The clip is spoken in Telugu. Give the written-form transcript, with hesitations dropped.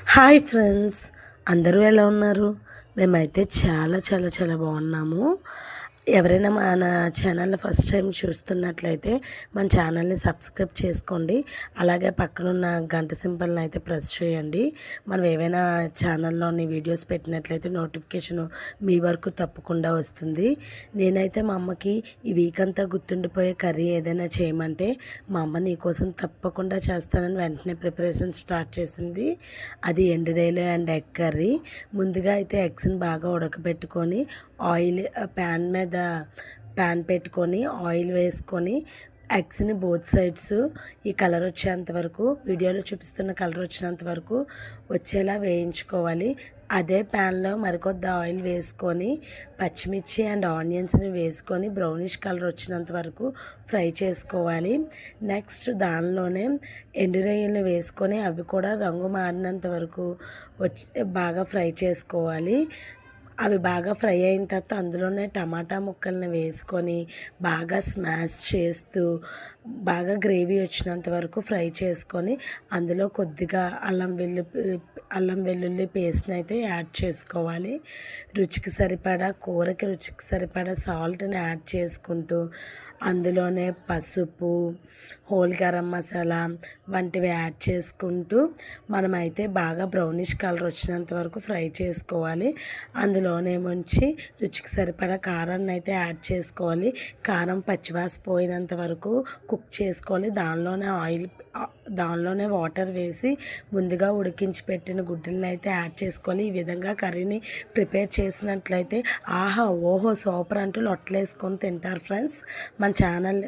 హాయ్ ఫ్రెండ్స్, అందరూ ఎలా ఉన్నారు? మేమైతే చాలా చాలా చాలా బాగున్నాము. ఎవరైనా మన ఛానల్ని ఫస్ట్ టైం చూస్తున్నట్లయితే మన ఛానల్ని సబ్స్క్రైబ్ చేసుకోండి. అలాగే పక్కనున్న గంట సింబల్ని అయితే ప్రెస్ చేయండి. మనం ఏవైనా ఛానల్లోని వీడియోస్ పెట్టినట్లయితే నోటిఫికేషన్ మీ వరకు తప్పకుండా వస్తుంది. నేనైతే మా అమ్మకి ఈ వీక్ అంతా గుర్తుండిపోయే కర్రీ ఏదైనా చేయమంటే మా అమ్మ నీకోసం తప్పకుండా చేస్తానని వెంటనే ప్రిపరేషన్ స్టార్ట్ చేసింది. అది ఎండురొయ్యలు అండ్ ఎగ్ కర్రీ. ముందుగా అయితే ఎగ్స్ని బాగా ఉడకబెట్టుకొని ఆయిల్ ప్యాన్ పెట్టుకొని ఆయిల్ వేసుకొని ఎగ్స్ని బోత్ సైడ్స్ ఈ కలర్ వచ్చేంత వరకు, వీడియోలో చూపిస్తున్న కలర్ వచ్చినంత వరకు వచ్చేలా వేయించుకోవాలి. అదే ప్యాన్లో మరికొద్ది ఆయిల్ వేసుకొని పచ్చిమిర్చి అండ్ ఆనియన్స్ని వేసుకొని బ్రౌనిష్ కలర్ వచ్చినంత వరకు ఫ్రై చేసుకోవాలి. నెక్స్ట్ దానిలోనే ఎండురొయ్యలను వేసుకొని అవి కూడా రంగు మారినంత వరకు బాగా ఫ్రై చేసుకోవాలి. అవి బాగా ఫ్రై అయిన తర్వాత అందులోనే టమాటా ముక్కల్ని వేసుకొని బాగా స్మాష్ చేస్తూ బాగా గ్రేవీ వచ్చినంత వరకు ఫ్రై చేసుకొని అందులో కొద్దిగా అల్లం వెల్లుల్లి పేస్ట్ని అయితే యాడ్ చేసుకోవాలి. రుచికి సరిపడా, కూరకి రుచికి సరిపడా సాల్ట్ని యాడ్ చేసుకుంటూ అందులోనే పసుపు, హోల్ గరం మసాలా వంటివి యాడ్ చేసుకుంటూ మనమైతే బాగా బ్రౌనిష్ కలర్ వచ్చినంత వరకు ఫ్రై చేసుకోవాలి. అందులోనే ముంచి రుచికి సరిపడా కారాన్ని అయితే యాడ్ చేసుకోవాలి. కారం పచ్చివాస పోయినంత వరకు కుక్ చేసుకోవాలి. దానిలోనే వాటర్ వేసి ముందుగా ఉడికించి పెట్టిన గుడ్డలను అయితే యాడ్ చేసుకోవాలి. ఈ విధంగా కర్రీని ప్రిపేర్ చేసినట్లయితే ఆహా ఓహో సూపర్ అంటూ లొట్టలేసుకొని తింటారు ఫ్రెండ్స్. మన ఛానల్